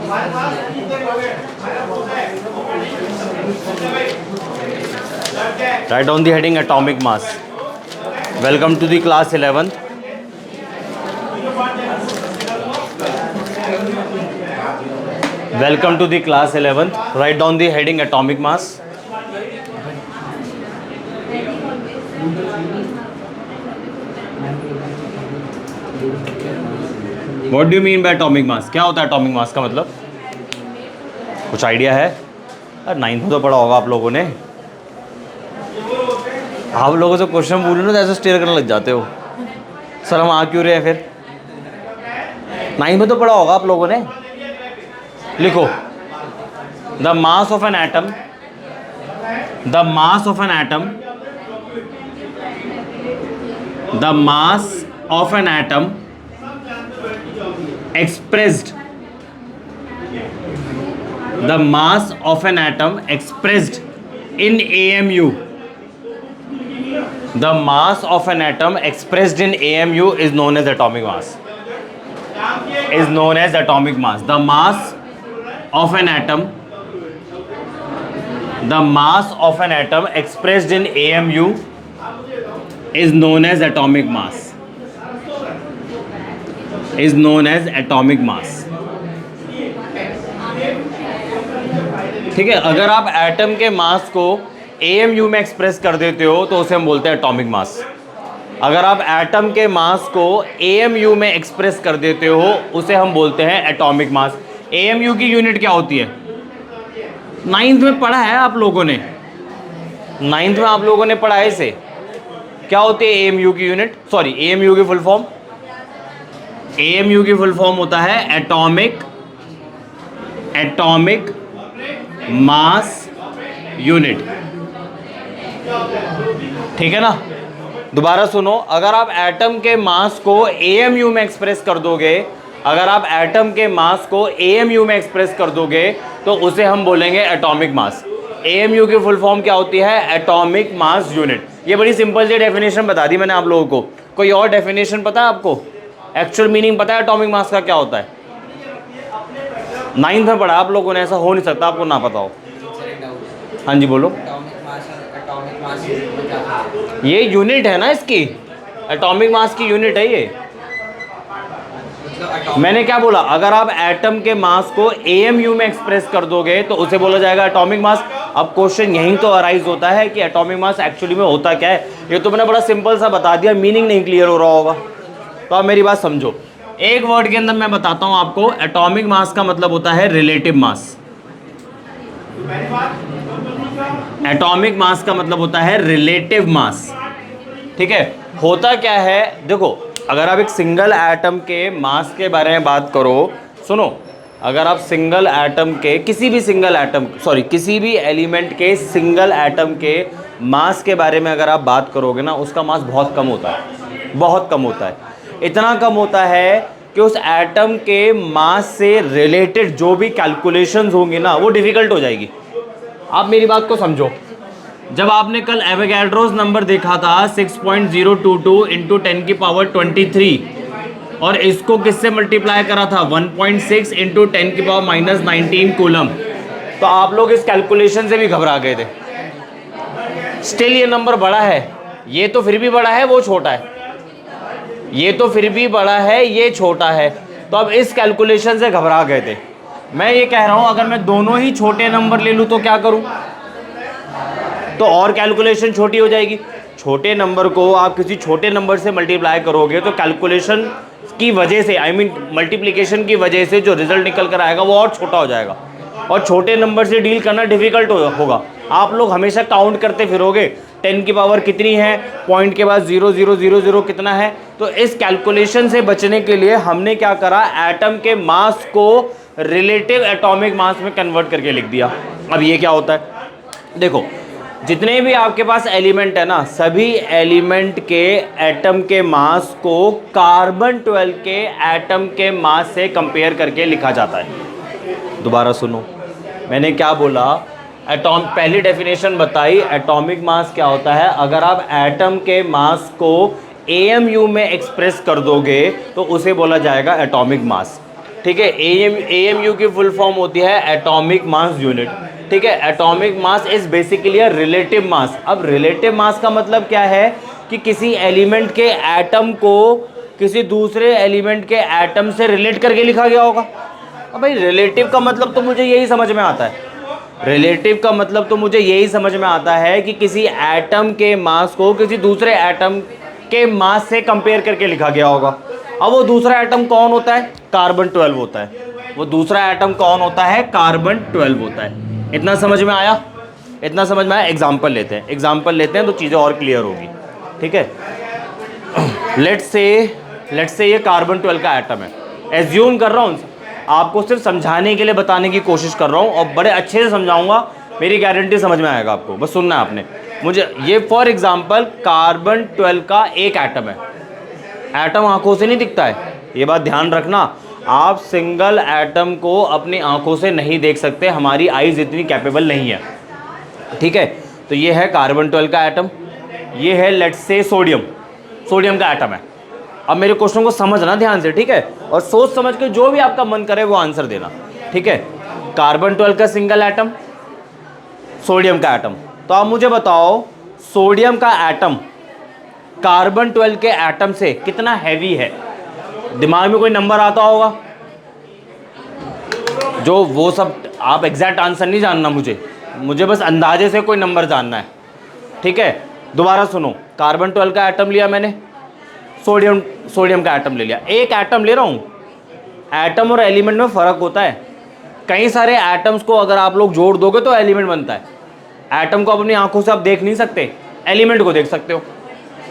Write on the heading atomic mass. Welcome to the class 11th. Welcome to the class 11th. Write down the heading atomic mass. What do you mean by atomic mass? क्या होता है atomic mass का मतलब? कुछ idea है? Ninth में तो पढ़ा होगा आप लोगों ने। आप लोगों से क्वेश्चन पूछ लो तो ऐसे स्टेयर करने लग जाते हो। सर हम आ क्यों रहे हैं फिर? नाइन्थ में तो पढ़ा होगा आप लोगों ने। लिखो, the mass of an atom, the mass of an atom, the mass of an atom expressed, the mass of an atom expressed in AMU, the mass of an atom expressed in AMU is known as atomic mass, is known as atomic mass. The mass of an atom, the mass of an atom expressed in AMU is known as atomic mass, is known as atomic mass. ठीक है, अगर आप atom के mass को AMU में express कर देते हो तो उसे हम बोलते हैं एटॉमिक मास। अगर आप एटम के मास को AMU में एक्सप्रेस कर देते हो उसे हम बोलते हैं एटॉमिक मास। AMU की यूनिट क्या होती है? नाइन्थ में पढ़ा है आप लोगों ने, नाइन्थ में आप लोगों ने पढ़ा है इसे। क्या होती है AMU की यूनिट? सॉरी, AMU की फुल फॉर्म, AMU की फुल फॉर्म होता है एटॉमिक मास यूनिट। ठीक है ना? दोबारा सुनो, अगर आप एटम के मास को AMU में एक्सप्रेस कर दोगे, अगर आप एटम के मास को AMU में एक्सप्रेस कर दोगे तो उसे हम बोलेंगे एटॉमिक मास। AMU की फुल फॉर्म क्या होती है? Atomic mass unit. ये बड़ी सिंपल सी डेफिनेशन बता दी मैंने आप लोगों को। कोई और डेफिनेशन पता है आपको? एक्चुअल मीनिंग पता है एटॉमिक मास का क्या होता है? नाइन्थ में पढ़ा आप लोगों ने, ऐसा हो नहीं सकता आपको ना पता हो। हाँ जी बोलो। ये यूनिट है ना इसकी, एटॉमिक मास की यूनिट है ये। मैंने क्या बोला? अगर आप एटम के मास को AMU में एक्सप्रेस कर दोगे तो उसे बोला जाएगा एटॉमिक मास। अब क्वेश्चन यहीं तो अराइज होता है कि एटॉमिक मास एक्चुअली में होता क्या है। ये तो मैंने बड़ा सिंपल सा बता दिया, मीनिंग नहीं क्लियर हो रहा होगा तो आप मेरी बात समझो। एक वर्ड के अंदर मैं बताता हूं आपको, एटॉमिक मास का मतलब होता है रिलेटिव मास। एटॉमिक मास का मतलब होता है रिलेटिव मास। ठीक है, होता क्या है? देखो, अगर आप एक सिंगल एटम के मास के बारे में बात करो, सुनो, अगर आप सिंगल एटम के किसी भी एलिमेंट के सिंगल एटम के मास के बारे में अगर आप बात करोगे ना, उसका मास बहुत कम होता है, बहुत कम होता है। इतना कम होता है कि उस एटम के मास से रिलेटेड जो भी कैलकुलेशंस होंगी ना वो डिफिकल्ट हो जाएगी। आप मेरी बात को समझो। जब आपने कल एवोगैड्रोस नंबर देखा था 6.022 इंटू 10 की पावर 23 और इसको किससे मल्टीप्लाई करा था 1.6 इंटू 10 की पावर -19 कूलम, तो आप लोग इस कैलकुलेशन से भी घबरा गए थे। स्टिल ये नंबर बड़ा है, ये तो फिर भी बड़ा है, वो छोटा है। ये तो फिर भी बड़ा है, ये छोटा है, तो अब इस कैलकुलेशन से घबरा गए थे। मैं ये कह रहा हूं अगर मैं दोनों ही छोटे नंबर ले लूं तो क्या करूं? तो और कैलकुलेशन छोटी हो जाएगी। छोटे नंबर को आप किसी छोटे नंबर से मल्टीप्लाई करोगे तो कैलकुलेशन की वजह से, आई मीन मल्टीप्लिकेशन की वजह से जो रिजल्ट निकल कर आएगा वो और छोटा हो जाएगा और छोटे नंबर से डील करना डिफिकल्ट होगा। आप लोग हमेशा काउंट करते फिरोगे 10 की पावर कितनी है, पॉइंट के बाद 0.000 कितना है। तो इस कैलकुलेशन से बचने के लिए हमने क्या करा, एटम के मास को रिलेटिव एटॉमिक मास में कन्वर्ट करके लिख दिया। अब ये क्या होता है? देखो, जितने भी आपके पास एलिमेंट है ना, सभी एलिमेंट के एटम के मास को कार्बन 12 के एटम के मास से कंपेयर करके लिखा जाता है। दोबारा सुनो, मैंने क्या बोला? पहली डेफिनेशन बताई, एटॉमिक मास क्या होता है। अगर आप एटम के मास को AMU में एक्सप्रेस कर दोगे तो उसे बोला जाएगा एटॉमिक मास। ठीक है। AMU की फुल फॉर्म होती है एटॉमिक मास यूनिट, ठीक है। Atomic mass is basically a relative mass. अब रिलेटिव मास का मतलब क्या है कि किसी एलिमेंट के एटम को किसी दूसरे एलिमेंट के एटम से रिलेट करके लिखा गया होगा। अब भाई रिलेटिव का मतलब तो मुझे यही समझ में आता है, रिलेटिव का मतलब तो मुझे यही समझ में आता है कि किसी एटम के मास को किसी दूसरे एटम के मास से कंपेयर करके लिखा गया होगा। अब वो दूसरा एटम कौन होता है? कार्बन 12 होता है। वो दूसरा एटम कौन होता है? कार्बन 12 होता है। इतना समझ में आया? इतना समझ में आया? एग्जाम्पल लेते हैं, एग्जाम्पल लेते हैं तो चीज़ें और क्लियर होगी, ठीक है। लेट्स से ये कार्बन 12 का एटम है। एज्यूम कर रहा हूँ, आपको सिर्फ समझाने के लिए बताने की कोशिश कर रहा हूँ और बड़े अच्छे से समझाऊंगा, मेरी गारंटी समझ में आएगा आपको, बस सुनना है आपने मुझे। ये फॉर एग्जांपल कार्बन 12 का एक एटम है। एटम आंखों से नहीं दिखता है, ये बात ध्यान रखना। आप सिंगल एटम को अपनी आंखों से नहीं देख सकते, हमारी आईज इतनी कैपेबल नहीं है, ठीक है। तो ये है कार्बन 12 का एटम, ये है लेट्स से सोडियम का एटम है। अब मेरे क्वेश्चन को समझना ध्यान से, ठीक है, और सोच समझ के जो भी आपका मन करे वो आंसर देना, ठीक है। कार्बन 12 का सिंगल एटम, सोडियम का एटम। तो आप मुझे बताओ सोडियम का एटम कार्बन 12 के एटम से कितना हैवी है? दिमाग में कोई नंबर आता होगा जो, वो सब आप एग्जैक्ट आंसर नहीं जानना, मुझे बस अंदाजे से कोई नंबर जानना है, ठीक है। दोबारा सुनो, कार्बन 12 का एटम लिया मैंने, सोडियम का एटम ले लिया। एक एटम ले रहा हूँ, एटम और एलिमेंट में फ़र्क होता है। कई सारे एटम्स को अगर आप लोग जोड़ दोगे तो एलिमेंट बनता है। एटम को अपनी आंखों से आप देख नहीं सकते, एलिमेंट को देख सकते हो,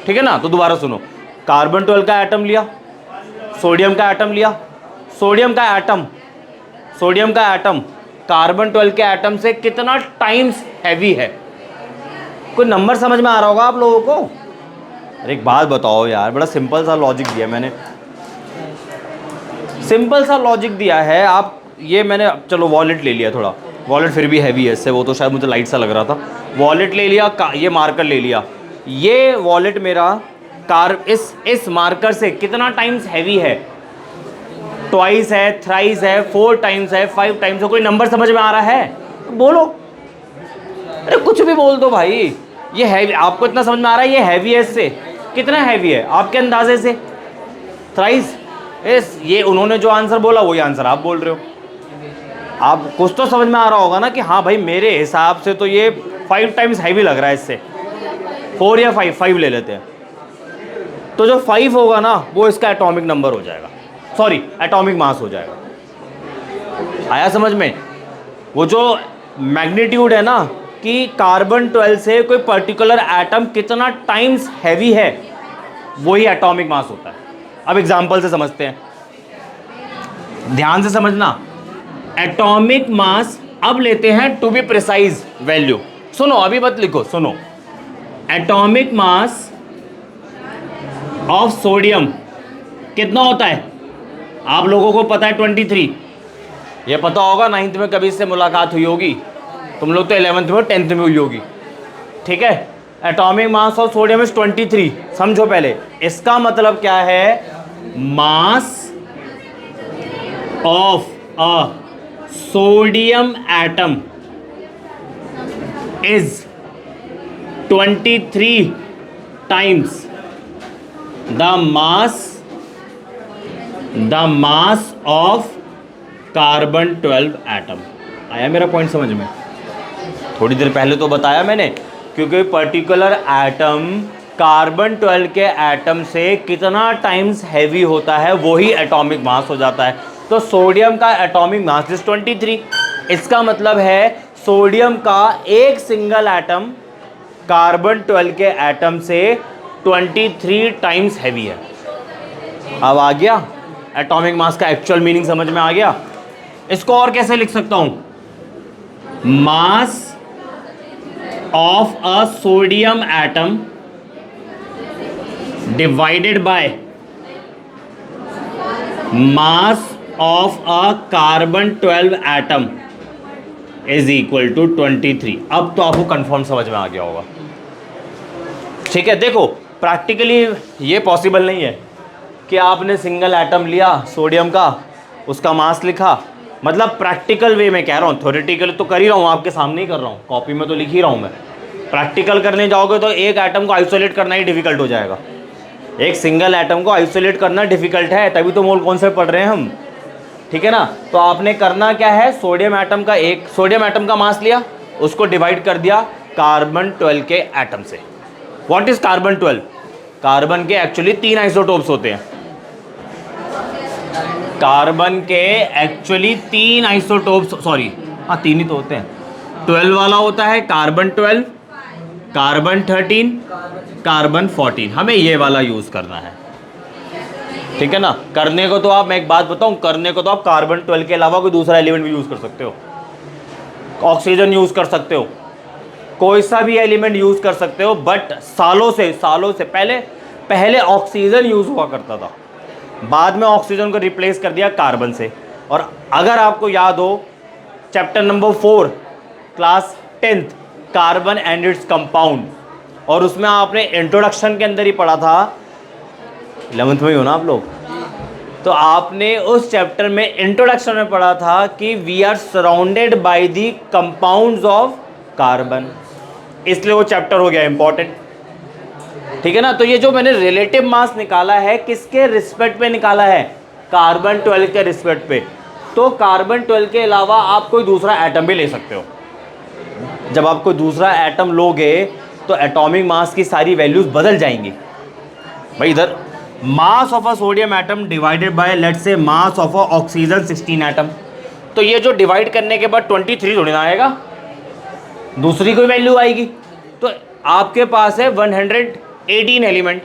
ठीक है ना। तो दोबारा सुनो, कार्बन 12 का एटम लिया, सोडियम का एटम लिया, सोडियम का एटम कार्बन 12 के एटम से कितना टाइम्स हैवी है? कोई नंबर समझ में आ रहा होगा आप लोगों को? अरे एक बात बताओ यार, बड़ा सिंपल सा लॉजिक दिया मैंने, सिंपल सा लॉजिक दिया है। आप ये मैंने, चलो वॉलेट ले लिया, थोड़ा वॉलेट फिर भी हैवी है इससे, वो तो शायद मुझे लाइट सा लग रहा था। वॉलेट ले लिया, ये मार्कर ले लिया, ये वॉलेट मेरा इस मार्कर से कितना टाइम्स हैवी है? ट्वाइस है, थ्राइस है, 4 टाइम्स है, 5 टाइम्स है? कोई नंबर समझ में आ रहा है तो बोलो। अरे कुछ भी बोल दो भाई। ये हैवी, आपको इतना समझ में आ रहा है ये हैवी है, इससे कितना हैवी है आपके अंदाजे से? थ्राइस। ये उन्होंने जो आंसर बोला वही आंसर आप बोल रहे हो। आप कुछ तो समझ में आ रहा होगा ना कि हाँ भाई मेरे हिसाब से तो ये 5 टाइम्स हैवी लग रहा है इससे। 4 या 5 ले लेते हैं, तो जो 5 होगा ना वो इसका एटॉमिक नंबर हो जाएगा, सॉरी एटॉमिक मास हो जाएगा। आया समझ में? वो जो मैग्नीट्यूड है ना कि कार्बन 12 से कोई पर्टिकुलर एटम कितना टाइम्स हैवी है, वही एटॉमिक मास होता है। अब एग्जांपल से समझते हैं, ध्यान से समझना। एटॉमिक मास अब लेते हैं टू बी प्रिसाइज वैल्यू। सुनो, अभी मत लिखो, सुनो। एटॉमिक मास ऑफ सोडियम कितना होता है? आप लोगों को पता है 23, ये पता होगा, 9th में कभी इससे मुलाकात हुई होगी, तुम लोग तो 11th में और 10th में हुई होगी, ठीक है। Atomic mass of sodium is 23। समझो पहले, इसका मतलब क्या है? Mass of a sodium atom is 23 times the mass of carbon 12 atom. आया मेरा पॉइंट समझ में? थोड़ी देर पहले तो बताया मैंने, क्योंकि पर्टिकुलर एटम कार्बन 12 के एटम से कितना टाइम्स हैवी होता है वही एटॉमिक मास हो जाता है। तो सोडियम का एटॉमिक मास इज 23। इसका मतलब है सोडियम का एक सिंगल एटम कार्बन 12 के एटम से 23 टाइम्स हैवी है। अब आ गया एटॉमिक मास का एक्चुअल मीनिंग, समझ में आ गया? इसको और कैसे लिख सकता हूं? Mass of a sodium atom divided by mass of a carbon 12 atom is equal to 23। अब तो आपको कंफर्म समझ में आ गया होगा, ठीक है। देखो प्रैक्टिकली ये पॉसिबल नहीं है कि आपने सिंगल एटम लिया सोडियम का उसका मास लिखा, मतलब प्रैक्टिकल वे में कह रहा हूँ, थ्योरेटिकल तो कर ही रहा हूँ, आपके सामने ही कर रहा हूँ, कॉपी में तो लिख ही रहा हूँ मैं। प्रैक्टिकल करने जाओगे तो एक एटम को आइसोलेट करना ही डिफिकल्ट हो जाएगा। एक सिंगल एटम को आइसोलेट करना डिफिकल्ट है, तभी तो मोल कॉन्सेप्ट पढ़ रहे हैं हम, ठीक है ना। तो आपने करना क्या है, सोडियम एटम का मास लिया, उसको डिवाइड कर दिया कार्बन 12 के एटम से। What is carbon 12? कार्बन के एक्चुअली 3 आइसोटोप्स होते हैं। कार्बन के एक्चुअली 3 आइसोटोप्स, सॉरी हाँ 3 ही तो होते हैं। 12 वाला होता है कार्बन 12, कार्बन 13, कार्बन 14। हमें ये वाला यूज करना है, ठीक है ना। करने को तो आप, मैं एक बात बताऊं, करने को तो आप कार्बन 12 के अलावा कोई दूसरा एलिमेंट भी यूज कर सकते हो, ऑक्सीजन यूज कर सकते हो, कोई सा भी एलिमेंट यूज कर सकते हो, बट सालों से पहले ऑक्सीजन यूज हुआ करता था, बाद में ऑक्सीजन को रिप्लेस कर दिया कार्बन से। और अगर आपको याद हो chapter number 4 class 10th carbon and its compound, और उसमें आपने इंट्रोडक्शन के अंदर ही पढ़ा था, 11th में ही हो ना आप लोग, तो आपने उस चैप्टर में इंट्रोडक्शन में पढ़ा था कि we are surrounded by the compounds of carbon, इसलिए वो चैप्टर हो गया इंपॉर्टेंट, ठीक है ना। तो ये जो मैंने रिलेटिव मास निकाला है, किसके रिस्पेक्ट पे निकाला है, कार्बन 12 के रिस्पेक्ट पे। तो कार्बन 12 के अलावा आप कोई दूसरा एटम भी ले सकते हो। जब आप कोई दूसरा एटम लोगे तो एटॉमिक मास की सारी वैल्यूज बदल जाएंगी भाई। इधर मास of a sodium atom divided bye let's say mass of a oxygen 16 atom, तो ये जो डिवाइड करने के बाद 23 थोड़ी ना आएगा, दूसरी कोई वैल्यू आएगी। तो आपके पास है 118 एलिमेंट,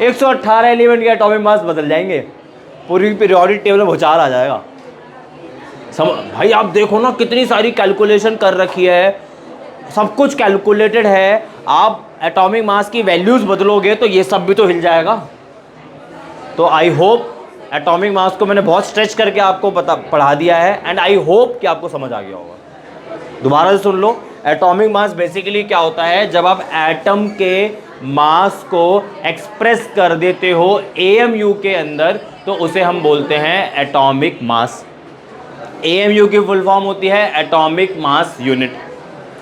118 एलिमेंट के एटॉमिक मास बदल जाएंगे, पूरी पीरियोडिक टेबल में भूचाल आ जाएगा। भाई आप देखो ना, कितनी सारी कैलकुलेशन कर रखी है, सब कुछ कैलकुलेटेड है, आप एटॉमिक मास की वैल्यूज बदलोगे तो ये सब भी तो हिल जाएगा। तो आई होप एटॉमिक मास को मैंने बहुत स्ट्रेच करके आपको पढ़ा दिया है, एंड आई होप कि आपको समझ आ गया होगा। दोबारा से सुन लो, एटॉमिक मास बेसिकली क्या होता है, जब आप एटम के मास को एक्सप्रेस कर देते हो AMU के अंदर, तो उसे हम बोलते हैं एटॉमिक मास। AMU की फुल फॉर्म होती है एटॉमिक मास यूनिट।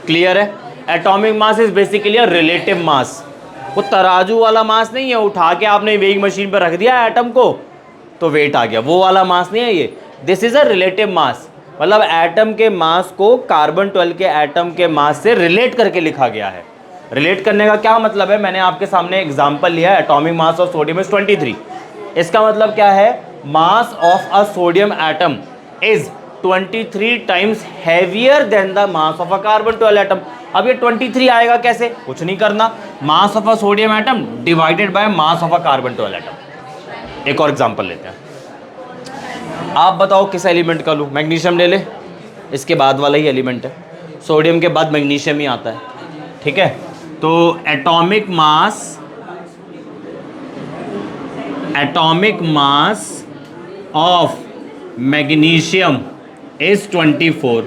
क्लियर है? Atomic mass is basically a relative मास। वो तराजू वाला मास नहीं है, उठा के आपने वेइंग मशीन पर रख दिया एटम को तो वेट आ गया, वो वाला मास नहीं है ये। दिस इज अ रिलेटिव मास, मतलब एटम के मास को कार्बन 12 के एटम के मास से रिलेट करके लिखा गया है। रिलेट करने का क्या मतलब है, मैंने आपके सामने एग्जांपल लिया है, atomic mass of sodium is 23। इसका मतलब क्या है, mass of a sodium atom is 23 times heavier than the mass of a carbon 12 atom. अब ये 23 आएगा कैसे, कुछ नहीं करना, मास of a sodium atom divided by mass of a carbon 12 atom. एक और एग्जांपल लेते हैं, आप बताओ किस एलिमेंट का लूँ, मैग्नीशियम ले ले, इसके बाद वाला ही एलिमेंट है, सोडियम के बाद मैग्नीशियम ही आता है, ठीक है। तो atomic mass of magnesium is 24,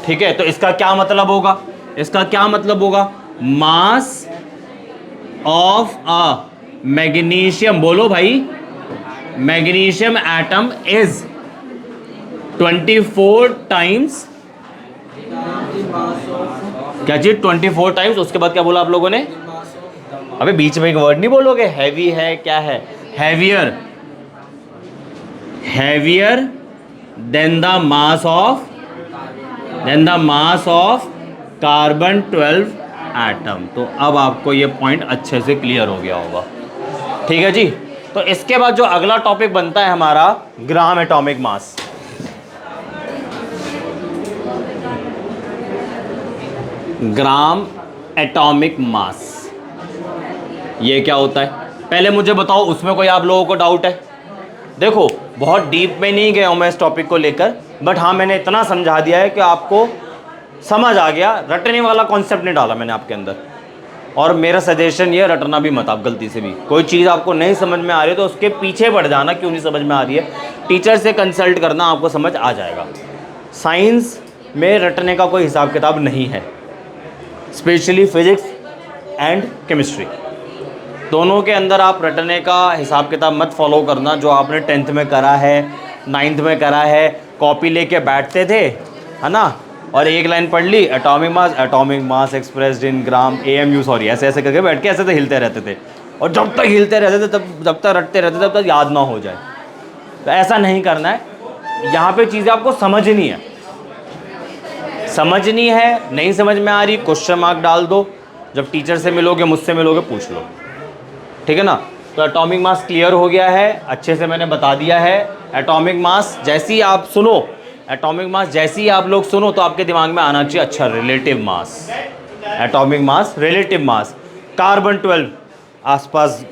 ठीक है। तो इसका क्या मतलब होगा, मास ऑफ अ मैग्नीशियम, बोलो भाई, मैग्नीशियम एटम इज 24 टाइम्स, क्या चीज 24 टाइम्स, उसके बाद क्या बोला आप लोगों ने, अबे बीच में एक वर्ड नहीं बोलोगे, हैवी है, क्या है, heavier than the mass of carbon 12 atom. तो अब आपको ये पॉइंट अच्छे से क्लियर हो गया होगा, ठीक है जी। तो इसके बाद जो अगला टॉपिक बनता है हमारा, ग्राम एटॉमिक मास। ग्राम एटॉमिक मास ये क्या होता है, पहले मुझे बताओ, उसमें कोई आप लोगों को डाउट है? देखो बहुत डीप में नहीं गया हूं मैं इस टॉपिक को लेकर, बट हाँ मैंने इतना समझा दिया है कि आपको समझ आ गया, रटने वाला कॉन्सेप्ट नहीं डाला मैंने आपके अंदर। और मेरा सजेशन ये, रटना भी मत आप गलती से भी, कोई चीज़ आपको नहीं समझ में आ रही है तो उसके पीछे पड़ जाना, क्यों नहीं समझ में आ रही है, टीचर से कंसल्ट करना, आपको समझ आ जाएगा। साइंस में रटने का कोई हिसाब किताब नहीं है, स्पेशली फिजिक्स एंड केमिस्ट्री, दोनों के अंदर आप रटने का हिसाब किताब मत फॉलो करना। जो आपने 10th में करा है, नाइन्थ में करा है, कॉपी लेके बैठते थे, है ना, और एक लाइन पढ़ ली, atomic mass expressed in gram AMU, sorry, ऐसे ऐसे करके बैठ के ऐसे तो हिलते रहते थे, और जब तक हिलते रहते थे तब जब तक रटते रहते तब तक याद ना हो जाए। तो ऐसा नहीं करना है, यहाँ पे चीज़ें आपको समझनी है, नहीं समझ में आ रही क्वेश्चन मार्क डाल दो, जब टीचर से मिलोगे, मुझसे मिलोगे, पूछ लो, ठीक है ना। तो एटॉमिक मास क्लियर हो गया है, अच्छे से मैंने बता दिया है। एटॉमिक मास जैसे ही आप सुनो, एटॉमिक मास जैसे ही आप लोग सुनो तो आपके दिमाग में आना चाहिए, अच्छा relative mass, atomic mass, relative मास, कार्बन 12 आसपास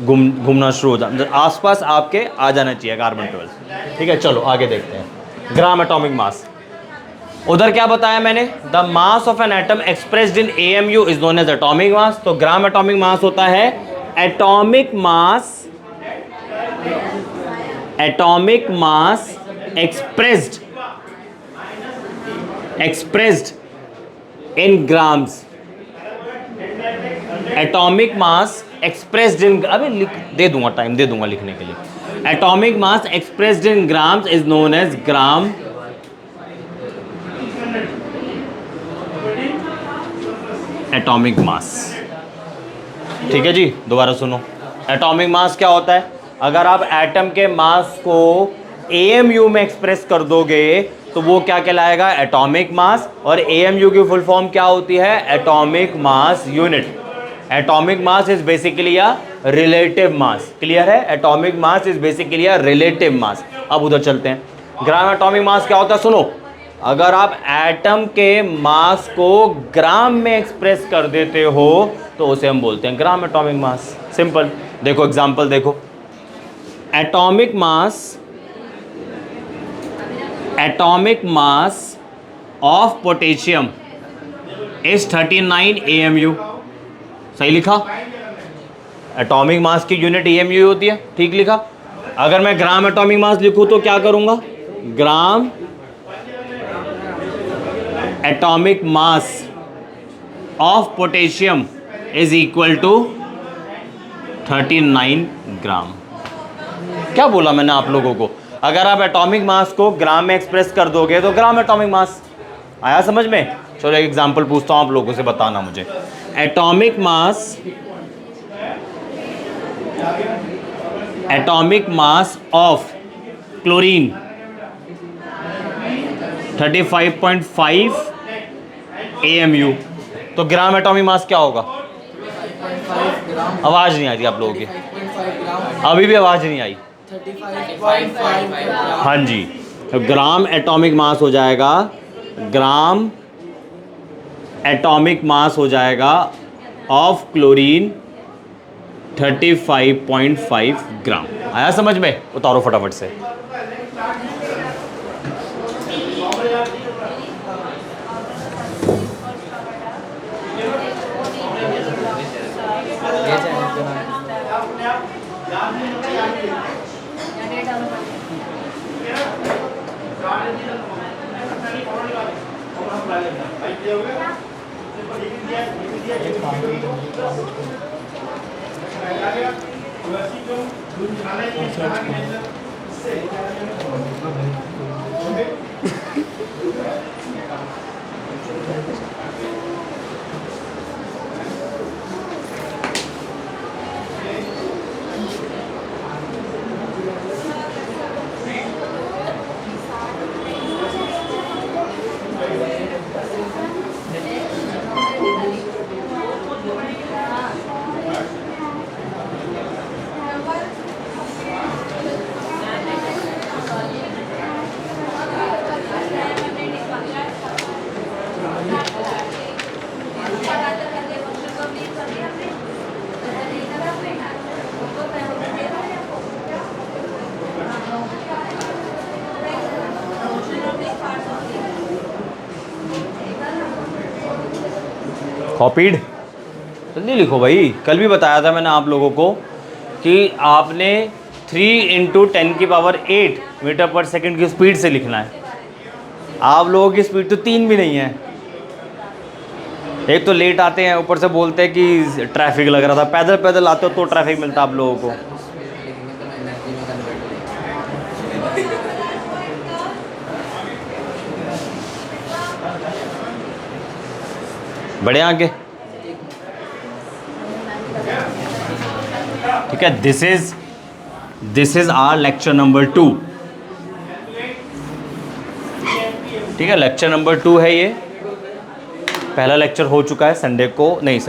घूमना शुरू हो जाए, आसपास आपके आ जाना चाहिए कार्बन 12, ठीक है। चलो आगे देखते हैं, ग्राम एटॉमिक मास। उधर क्या बताया मैंने, the mass of an atom expressed in AMU is known as atomic mass. तो ग्राम एटॉमिक मास होता है atomic mass expressed in grams, atomic mass expressed in, अभी दे दूंगा, टाइम दे दूंगा लिखने के लिए। Atomic mass expressed in grams is known as gram atomic mass, ठीक है जी। दोबारा सुनो, एटॉमिक मास क्या होता है, अगर आप एटम के मास को AMU में एक्सप्रेस कर दोगे तो वो क्या कहलाएगा, एटॉमिक मास। और AMU की फुल फॉर्म क्या होती है, atomic mass unit. Atomic mass is basically a relative mass, clear है, atomic mass is basically a relative mass. अब उधर चलते हैं, ग्राम एटॉमिक मास क्या होता है, सुनो, अगर आप एटम के मास को ग्राम में एक्सप्रेस कर देते हो तो उसे हम बोलते हैं ग्राम एटॉमिक मास, सिंपल। देखो एग्जांपल देखो, atomic mass of potassium is 39 AMU, सही लिखा, एटॉमिक मास की यूनिट AMU होती है, ठीक लिखा। अगर मैं ग्राम एटॉमिक मास लिखूं तो क्या करूंगा, gram atomic mass of potassium is equal to 39 gram. क्या बोला मैंने आप लोगों को, अगर आप एटॉमिक मास को ग्राम में एक्सप्रेस कर दोगे तो ग्राम एटॉमिक मास आया समझ में। चलो एक एग्जांपल पूछता हूं आप लोगों से, बताना मुझे, atomic mass of chlorine 35.5 AMU, तो ग्राम एटॉमिक मास क्या होगा, आवाज नहीं आ रही आप लोगों की, अभी भी आवाज नहीं आई, 35.5 हाँ जी, तो ग्राम एटॉमिक मास हो जाएगा, ग्राम एटॉमिक मास हो जाएगा ऑफ क्लोरीन 35.5 ग्राम। आया समझ में, उतारो फटाफट से। कॉपीड, जल्दी लिखो भाई। कल भी बताया था मैंने आप लोगों को कि आपने 3 × 10⁸ मीटर पर सेकंड की स्पीड से लिखना है। आप लोगों की स्पीड तो 3 भी नहीं है, एक तो लेट आते हैं, ऊपर से बोलते हैं कि ट्रैफिक लग रहा था, पैदल पैदल आते हो तो ट्रैफिक मिलता आप लोगों को। बढ़े आगे, ठीक है। This is our lecture number 2, ठीक है। लेक्चर नंबर 2 है ये। पहला लेक्चर हो चुका है संडे को नहीं,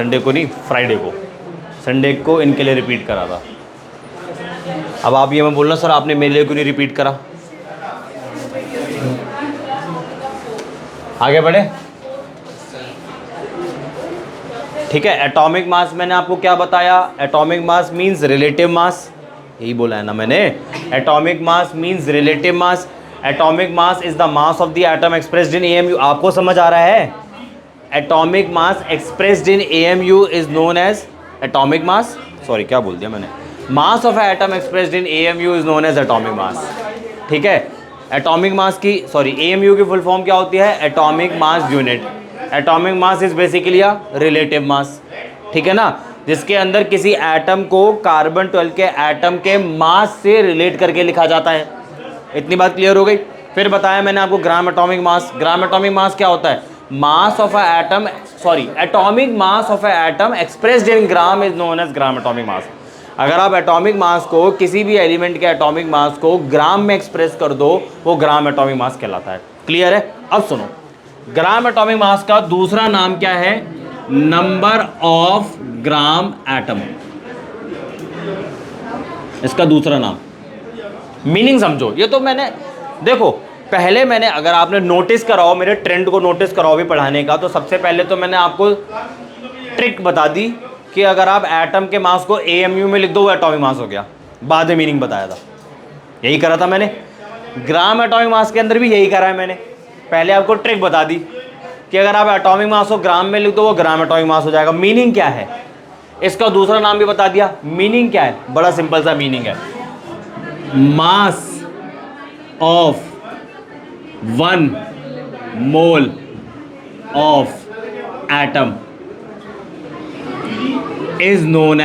फ्राइडे को इनके लिए रिपीट करा था। अब आप ये मैं बोलना सर आपने मेरे लिए क्यों नहीं रिपीट करा। आगे बढ़े, ठीक है। एटॉमिक मास मैंने आपको क्या बताया, atomic mass means relative mass, यही बोला है ना मैंने। Atomic mass means relative mass. Atomic mass is the mass of the atom expressed in AMU. आपको समझ आ रहा है, atomic mass expressed in AMU is known as atomic mass, sorry क्या बोल दिया मैंने, mass of atom expressed in AMU is known as atomic mass, ठीक है। एटॉमिक मास की एएमयू की फुल फॉर्म क्या होती है, atomic mass unit. Atomic mass is basically a relative मास, ठीक है ना, जिसके अंदर किसी एटम को कार्बन 12 के एटम के मास से रिलेट करके लिखा जाता है। इतनी बात क्लियर हो गई। फिर बताया मैंने आपको ग्राम एटॉमिक मास। ग्राम एटॉमिक मास क्या होता है, mass of a atom, atomic mass of a atom expressed in gram is known as gram atomic mass. अगर आप एटॉमिक मास को, किसी भी एलिमेंट के एटॉमिक मास को ग्राम में एक्सप्रेस कर दो, वो ग्राम एटॉमिक मास कहलाता है। क्लियर है। अब सुनो, ग्राम एटॉमिक मास का दूसरा नाम क्या है, नंबर ऑफ ग्राम एटम, इसका दूसरा नाम। मीनिंग समझो, ये तो मैंने देखो पहले मैंने, अगर आपने नोटिस कराओ, मेरे ट्रेंड को नोटिस कराओ भी पढ़ाने का, तो सबसे पहले तो मैंने आपको ट्रिक बता दी कि अगर आप एटम के मास को एएमयू में लिख दो वो एटॉमिक मास हो गया। बाद में मीनिंग बताया था, यही करा था मैंने। ग्राम एटॉमिक मास के अंदर भी यही करा है मैंने। पहले आपको ट्रिक बता दी कि अगर आप एटॉमिक मास को ग्राम में लिख दो वो ग्राम एटॉमिक मास हो जाएगा। मीनिंग क्या है, इसका दूसरा नाम भी बता दिया। मीनिंग क्या है, बड़ा सिंपल सा मीनिंग है, mass of 1 mole of atom is known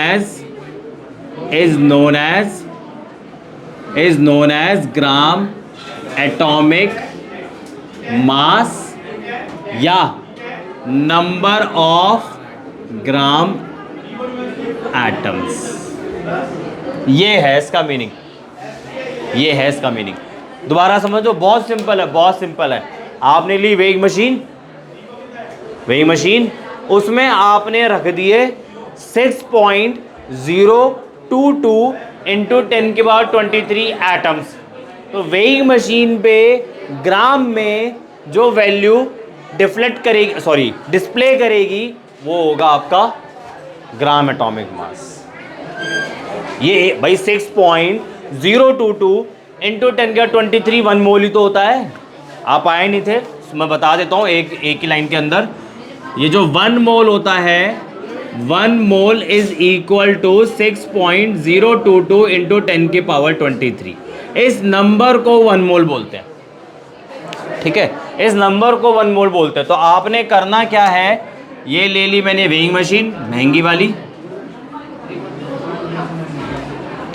as gram atomic मास या नंबर ऑफ ग्राम एटम्स। ये है इसका मीनिंग, ये है इसका मीनिंग। दोबारा समझो, बहुत सिंपल है, बहुत सिंपल है। आपने ली वेइंग मशीन, उसमें आपने रख दिए 6.022 इंटू 10 की पावर 23 एटम्स। तो वेइंग मशीन पे ग्राम में जो वैल्यू डिस्प्ले करेगी वो होगा आपका ग्राम एटॉमिक मास। ये भाई 6.022 इंटू 10 का 23 1 मोल ही तो होता है। आप आए नहीं थे, मैं बता देता हूँ एक ही लाइन के अंदर। ये जो 1 मोल होता है, 1 mole is equal to 6.022 into 10 की पावर 23। इस नंबर को 1 मोल बोलते हैं, ठीक है, इस नंबर को 1 मोल बोलते हैं। तो आपने करना क्या है, ये ले ली मैंने वेइंग मशीन महंगी वाली,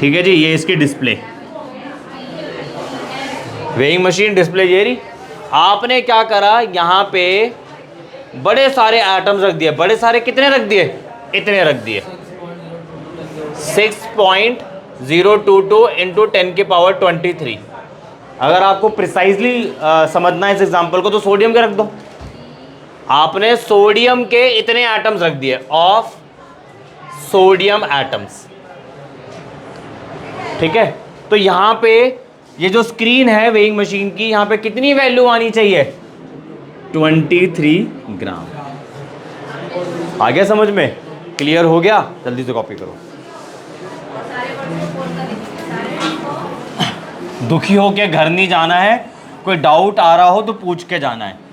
ठीक है जी, ये इसकी डिस्प्ले, वेइंग मशीन डिस्प्ले ये रही। आपने क्या करा, यहाँ पे बड़े सारे एटम्स रख दिए। बड़े सारे कितने रख दिए, इतने रख दिए, 6.022 इंटू 10 की पावर 23। अगर आपको प्रिसाइजली समझना है इस एग्जांपल को, तो सोडियम के रख दो। आपने सोडियम के इतने एटम्स रख दिए, ऑफ सोडियम एटम्स, ठीक है। तो यहाँ पे ये जो स्क्रीन है वेइंग मशीन की, यहाँ पे कितनी वैल्यू आनी चाहिए, 23 ग्राम। आ गया समझ में, क्लियर हो गया। जल्दी से कॉपी करो। दुखी हो के घर नहीं जाना है, कोई डाउट आ रहा हो तो पूछ के जाना है।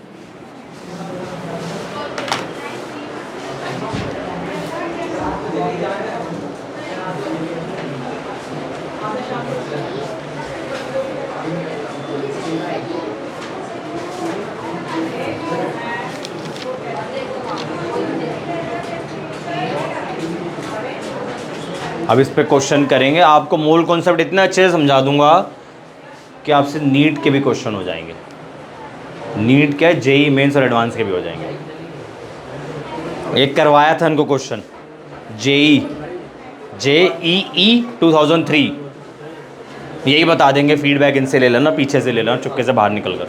अब इस पे क्वेश्चन करेंगे। आपको मूल कॉन्सेप्ट इतने अच्छे से समझा दूंगा कि आपसे नीट के भी क्वेश्चन हो जाएंगे। नीट क्या, जेई मेंस और एडवांस के भी हो जाएंगे। एक करवाया था इनको क्वेश्चन, JEE 2003, यही बता देंगे। फीडबैक इनसे ले लेना, पीछे से ले लेना, चुपके से बाहर निकल कर,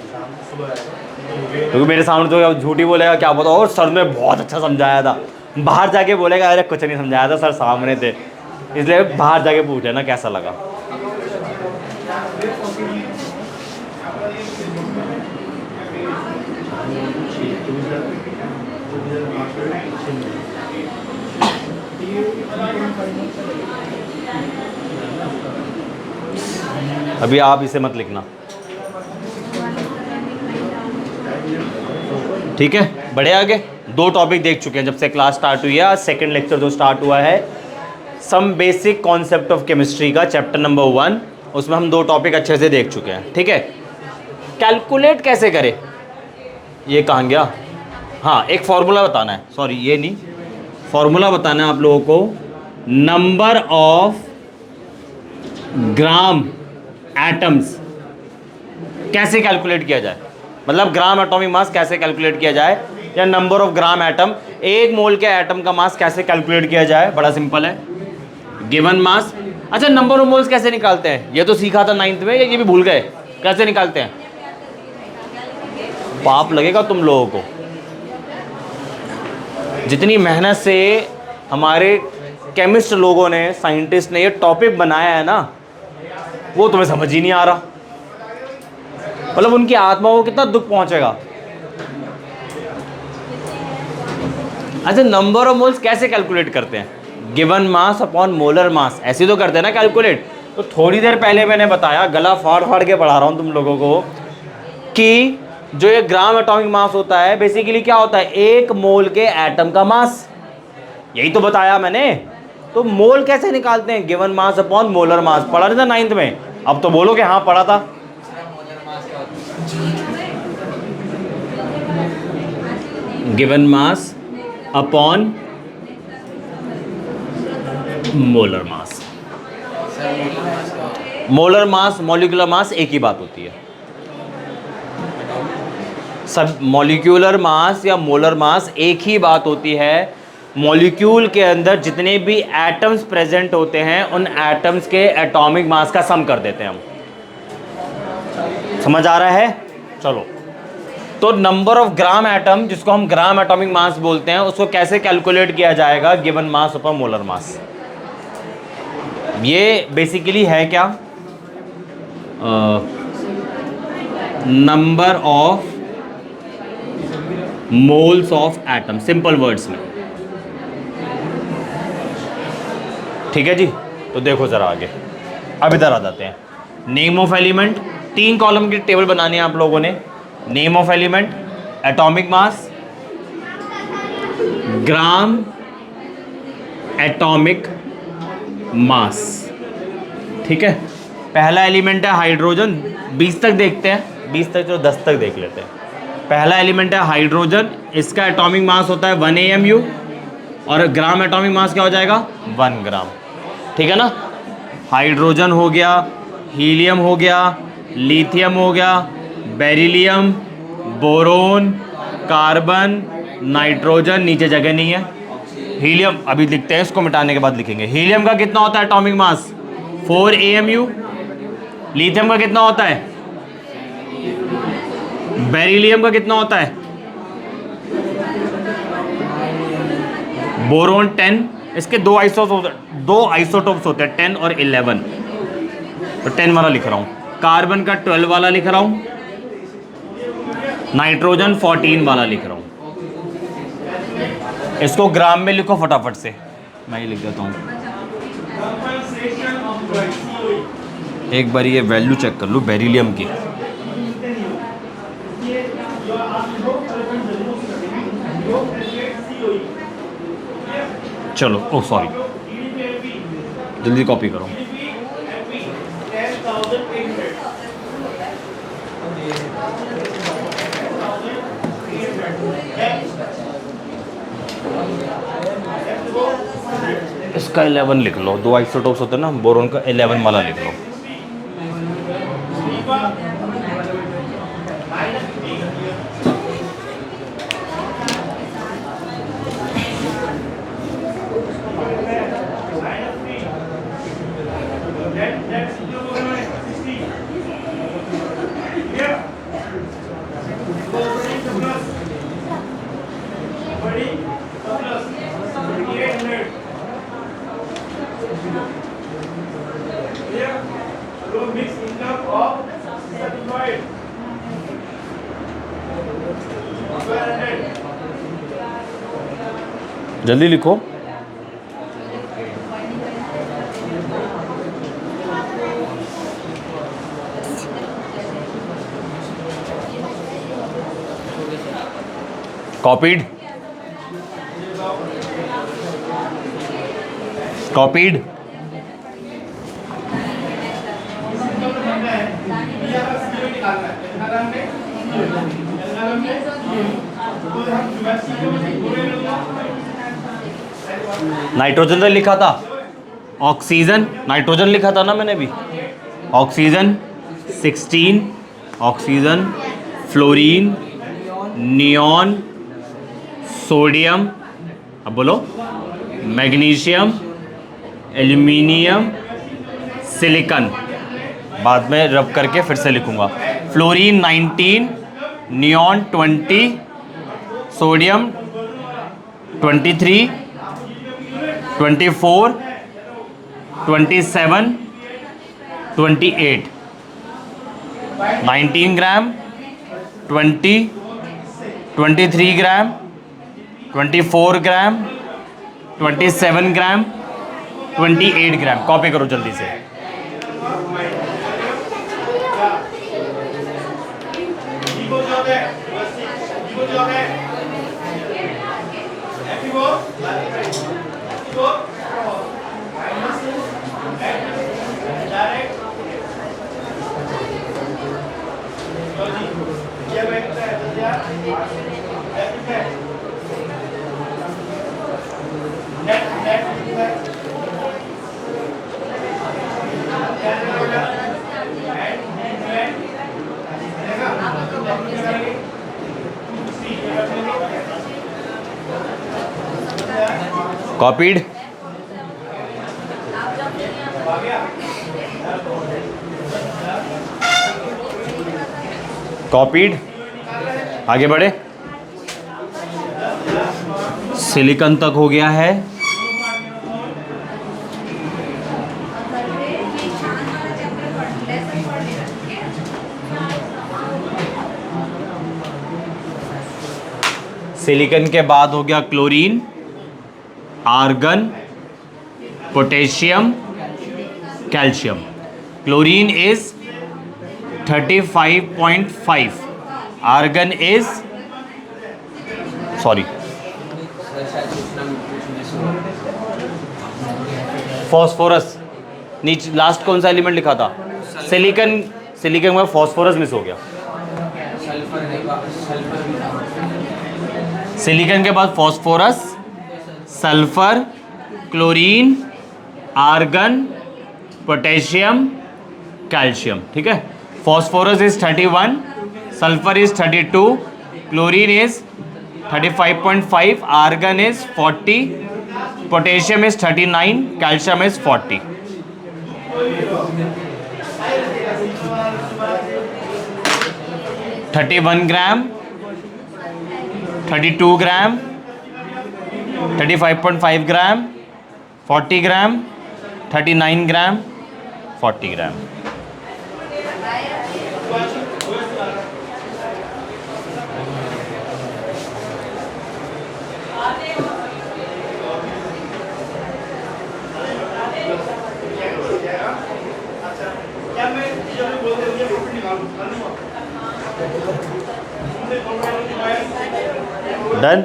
क्योंकि मेरे सामने तो झूठ ही बोलेगा, क्या पता और सर ने बहुत अच्छा समझाया था, बाहर जाके बोलेगा अरे कुछ नहीं समझाया था सर, सामने थे। इसलिए बाहर जाके पूछ लेना कैसा लगा। अभी आप इसे मत लिखना, ठीक है। बढ़े आगे, 2 टॉपिक देख चुके हैं जब से क्लास स्टार्ट हुई है। आज सेकंड लेक्चर जो स्टार्ट हुआ है, some basic concept of chemistry का चैप्टर नंबर 1, उसमें हम 2 टॉपिक अच्छे से देख चुके हैं, ठीक है। कैलकुलेट कैसे करें, ये कहाँ गया, हाँ एक फॉर्मूला बताना है, सॉरी ये नहीं, फॉर्मूला बताना है आप लोगों को। नंबर ऑफ ग्राम एटम्स कैसे कैलकुलेट किया जाए, मतलब ग्राम एटॉमिक मास कैसे कैलकुलेट किया जाए, या नंबर ऑफ ग्राम एटम, एक मोल के एटम का मास कैसे कैलकुलेट किया जाए। बड़ा सिंपल है, गिवन मास। अच्छा, नंबर ऑफ मोल्स कैसे निकालते हैं, ये तो सीखा था 9th में, ये भी भूल गए कैसे निकालते हैं। पाप लगेगा तुम लोगों को, जितनी मेहनत से हमारे केमिस्ट लोगों ने, साइंटिस्ट ने ये टॉपिक बनाया है ना, वो तुम्हें समझ ही नहीं आ रहा। मतलब उनकी आत्मा को कितना दुख पहुंचेगा। अच्छा, नंबर ऑफ मोल्स कैसे कैलकुलेट करते हैं, गिवन मास अपॉन मोलर मास, ऐसे तो करते हैं ना कैलकुलेट। तो थोड़ी देर पहले मैंने बताया, गला फाड़ फाड़ के पढ़ा रहा हूं तुम लोगों को, कि जो ये ग्राम एटॉमिक मास होता है बेसिकली क्या होता है, एक मोल के एटम का मास, यही तो बताया मैंने। तो मोल कैसे निकालते हैं, गिवन मास अपॉन मोलर मास, पढ़ा नहीं था 9th में, अब तो बोलो कि हाँ पढ़ा था। गिवन मास अपॉन मोलर मास, मोलर मास मॉलिक्यूलर मास एक ही बात होती है। सब मॉलिक्यूलर मास या मोलर मास एक ही बात होती है। मॉलिक्यूल के अंदर जितने भी एटम्स प्रेजेंट होते हैं, उन एटम्स के एटॉमिक मास का सम कर देते हैं हम। समझ आ रहा है, चलो। तो नंबर ऑफ ग्राम एटम, जिसको हम ग्राम एटॉमिक मास बोलते हैं, उसको कैसे कैलकुलेट किया जाएगा, गिवन मास अपॉन मोलर मास। ये बेसिकली है क्या, number of moles of atom, simple words में, ठीक है जी। तो देखो जरा आगे, अब इधर आ जाते हैं। नेम ऑफ एलिमेंट, 3 कॉलम की टेबल बनानी है आप लोगों ने। Name of element, atomic mass, gram atomic mass, ठीक है। पहला एलिमेंट है हाइड्रोजन, 20 तक देखते हैं, 20 तक जो 10 तक देख लेते हैं। पहला एलिमेंट है हाइड्रोजन, इसका एटॉमिक मास होता है 1 AMU, और ग्राम एटॉमिक मास क्या हो जाएगा, 1 ग्राम, ठीक है ना। हाइड्रोजन हो गया, हीलियम हो गया, लिथियम हो गया, बेरिलियम, बोरोन, कार्बन, नाइट्रोजन, नीचे जगह नहीं है। हीलियम अभी लिखते हैं, इसको मिटाने के बाद लिखेंगे। हीलियम का कितना होता है एटॉमिक मास, 4 AMU। लिथियम का कितना होता है, बेरिलियम का कितना होता है, बोरोन 10। इसके 2 आइसोटोप्स होते हैं, 10 और 11, तो 10 वाला लिख रहा हूं। कार्बन का 12 वाला लिख रहा हूं, नाइट्रोजन 14 वाला लिख रहा हूं। इसको ग्राम में लिखो फटाफट से, मैं ये लिख देता हूं। एक बार ये वैल्यू चेक कर लो बेरिलियम की। चलो, ओ सॉरी, जल्दी कॉपी करो। इसका 11 लिख लो, 2 आइसोटोप्स होते हैं ना, बोरोन का 11 वाला लिख लो। जल्दी लिखो। Copied, copied. नाइट्रोजन तो लिखा था, ऑक्सीजन, नाइट्रोजन लिखा था ना मैंने भी। Oxygen 16, oxygen, fluorine, neon, sodium, अब बोलो, मैग्नीशियम, एल्यूमिनियम, सिलिकॉन। बाद में रब करके फिर से लिखूंगा। फ्लोरीन 19, नियॉन 20, सोडियम 23, 24, 27, 28, 19 ग्राम, 20, 23 ग्राम, 24 ग्राम, 27 ग्राम, 28 ग्राम। कॉपी करो जल्दी से। Copied, copied. आगे बढ़े, सिलिकॉन तक हो गया है। सिलिकॉन के बाद हो गया chlorine, argon, potassium, calcium. Chlorine is 35.5, argon is, sorry, phosphorus. नीचे लास्ट कौन सा एलिमेंट लिखा था? सिलिकॉन, सिलिकॉन में फॉस्फोरस मिस हो गया। सिलिकॉन के बाद phosphorus, sulphur, chlorine, argon, potassium, calcium. ठीक है, phosphorus is 31, sulphur is 32, chlorine is 35.5, argon is 40, potassium is 39, calcium is 40। $31 gram, 32 gram, 35.5 gram, 40 gram, 39 gram, 40 gram. Done.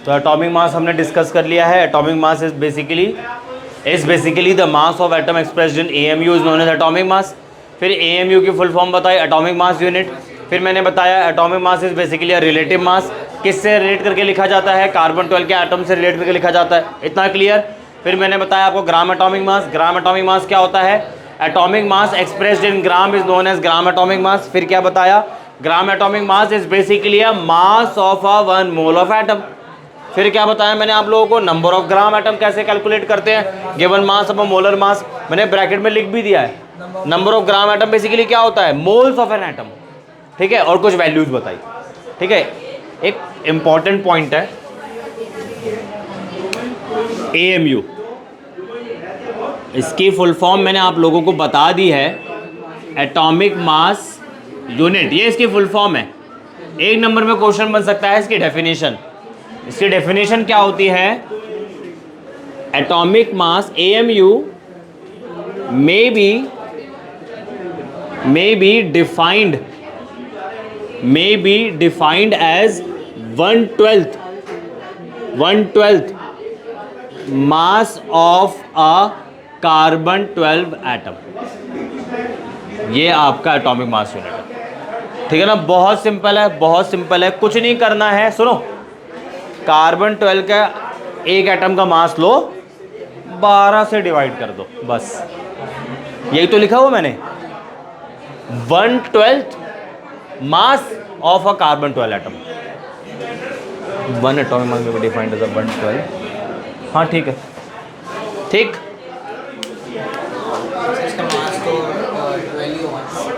तो एटॉमिक मास हमने discuss कर लिया है। Atomic mass is basically the mass of atom expressed in AMU is known as atomic mass. फिर AMU की full form बताई, atomic mass unit. फिर मैंने बताया atomic mass is basically a relative mass. किससे रिलेट करके लिखा जाता है? कार्बन 12 के एटम से रिलेट करके लिखा जाता है। इतना क्लियर। फिर मैंने बताया आपको ग्राम एटॉमिक मास। ग्राम एटॉमिक मास क्या होता है? Atomic mass expressed in gram is known as gram atomic mass. फिर क्या बताया, gram atomic mass is basically a mass of a 1 mole of atom. फिर क्या बताया मैंने आप लोगों को, नंबर ऑफ ग्राम एटम कैसे कैलकुलेट करते हैं, given mass upon molar mass, मैंने ब्रैकेट में लिख भी दिया है। Number of gram atom basically क्या होता है, मोल्स ऑफ एन एटम, ठीक है, और कुछ वैल्यूज बताई, ठीक है। एक इंपॉर्टेंट पॉइंट है AMU, इसकी फुल फॉर्म मैंने आप लोगों को बता दी है, एटॉमिक मास यूनिट, ये इसकी फुल फॉर्म है। एक नंबर में क्वेश्चन बन सकता है इसकी डेफिनेशन। इसकी डेफिनेशन क्या होती है, atomic mass AMU may be defined as 1/12 mass of a carbon 12 atom. ये आपका एटॉमिक मास यूनिट है, ठीक है ना। बहुत सिंपल है, बहुत सिंपल है, कुछ नहीं करना है। सुनो, कार्बन 12 का एक एटम का मास लो, 12 से डिवाइड कर दो, बस यही तो लिखा हुआ मैंने, 1/12 mass of a carbon 12 atom. 1 atomic mass में डिफाइंड एज 1/12। हाँ ठीक है, ठीक।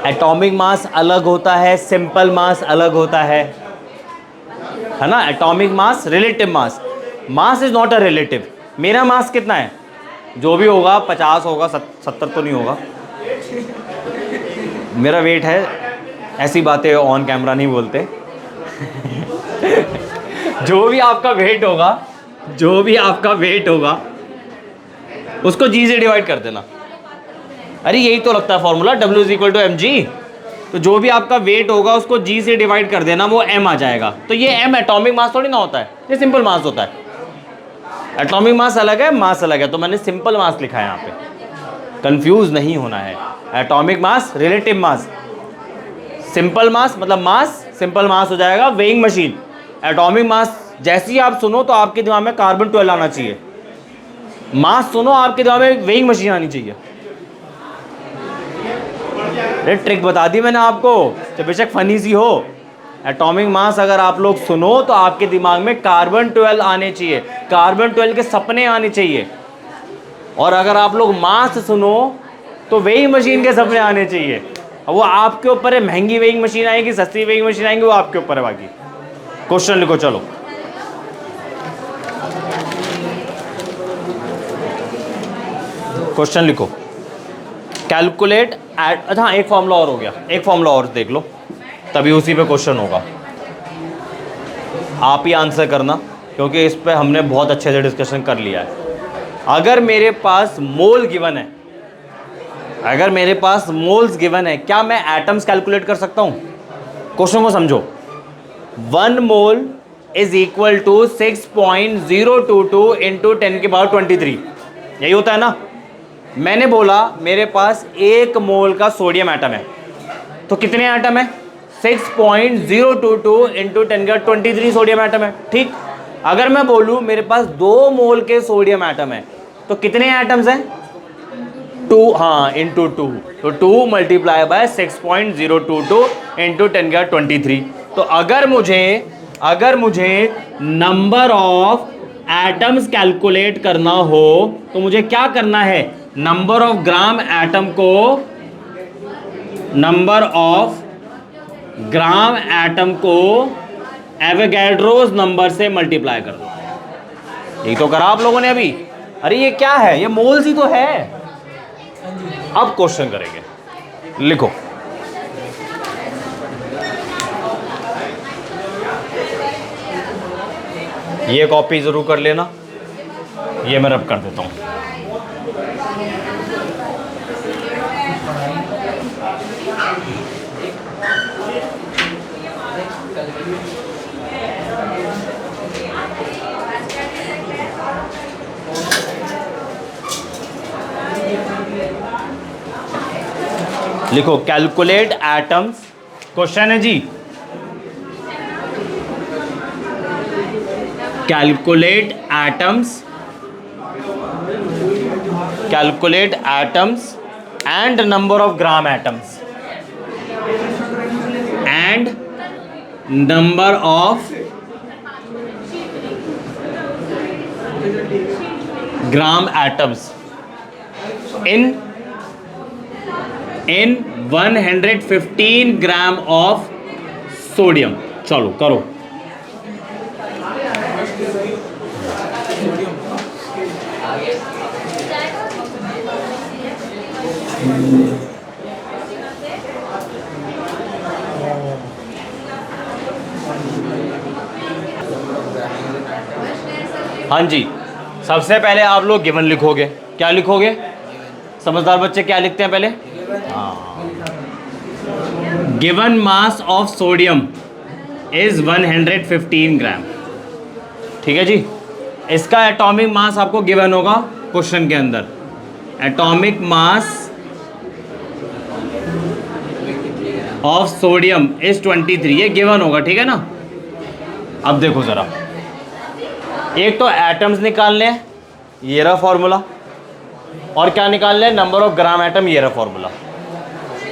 एटॉमिक मास अलग होता है, सिंपल मास अलग होता है ना। Atomic mass, relative mass, mass is not a relative. मेरा मास कितना है, जो भी होगा 50 होगा, 70 तो नहीं होगा, मेरा वेट है, ऐसी बातें ऑन कैमरा नहीं बोलते। जो भी आपका वेट होगा, जो भी आपका वेट होगा उसको जी से डिवाइड कर देना। अरे यही तो लगता है फॉर्मूला, W = mg। तो जो भी आपका वेट होगा उसको जी से डिवाइड कर देना, वो m आ जाएगा। तो ये m एटॉमिक मास थोड़ी ना होता है, ये सिंपल मास होता है। एटॉमिक मास अलग है, मास अलग है, तो मैंने सिंपल मास लिखा है यहाँ पे, कंफ्यूज नहीं होना है। Atomic mass, relative mass, simple mass मतलब मास, सिंपल मास हो जाएगा वेइंग मशीन। एटॉमिक मास जैसे ही आप सुनो तो आपके दिमाग में कार्बन 12 आना चाहिए, मास सुनो आपके दिमाग में वेइंग मशीन आनी चाहिए। ये ट्रिक बता दी मैंने आपको, तो बेशक फनी सी हो, एटॉमिक मास अगर आप लोग सुनो तो आपके दिमाग में कार्बन 12 आने चाहिए, कार्बन 12 के सपने आने चाहिए। और अगर आप लोग मास सुनो तो वेइंग मशीन के सपने आने चाहिए। अब वो आपके ऊपर है, महंगी वेइंग मशीन आएगी, सस्ती वेइंग मशीन आएंगी, वो आपके ऊपर है। बाकी क्वेश्चन लिखो, चलो क्वेश्चन लिखो। कैलकुलेट एट, अच्छा एक फॉर्मूला और हो गया, एक फॉर्मूला और देख लो, तभी उसी पे क्वेश्चन होगा। आप ही आंसर करना, क्योंकि इस पे हमने बहुत अच्छे से डिस्कशन कर लिया है। अगर मेरे पास मोल गिवन है, अगर मेरे पास मोल्स गिवन है, क्या मैं एटम्स कैलकुलेट कर सकता हूँ? क्वेश्चन को समझो। 1 mole is equal to 6.022 into 10⁻23, यही होता है ना। मैंने बोला मेरे पास 1 मोल का सोडियम एटम है, तो कितने एटम है? 6.022 इंटू 10⁻23 सोडियम एटम है, ठीक। अगर मैं बोलूँ मेरे पास 2 मोल के सोडियम एटम है, तो कितने एटम्स हैं? 2, हाँ, इंटू 2, तो 2 मल्टीप्लाई बाय 6.022 इंटू 10⁻23। तो अगर मुझे नंबर ऑफ एटम्स कैलकुलेट करना हो तो मुझे क्या करना है? नंबर ऑफ ग्राम एटम को एवोगैड्रोस नंबर से मल्टीप्लाई कर दो। यही तो करा आप लोगों ने अभी। अरे ये क्या है, ये मोल्स ही तो है। अब क्वेश्चन करेंगे, लिखो। ये कॉपी जरूर कर लेना, ये मैं रब कर देता हूं। लिखो कैलकुलेट एटम्स, क्वेश्चन है जी, calculate atoms and number of gram atoms, and number of gram atoms in 115 gram of sodium. चलो करो। हाँ जी, सबसे पहले आप लोग गिवन लिखोगे। क्या लिखोगे? समझदार बच्चे क्या लिखते हैं पहले? Given mass of sodium is 115 ग्राम। ठीक है जी। इसका एटॉमिक मास आपको गिवन होगा क्वेश्चन के अंदर। Atomic mass of sodium is 23, ये गिवन होगा। ठीक है ना। अब देखो जरा, एक तो एटम्स निकालने हैं, ये रहा फॉर्मूला, और क्या निकालने हैं? नंबर ऑफ ग्राम एटम, ये रहा फॉर्मूला।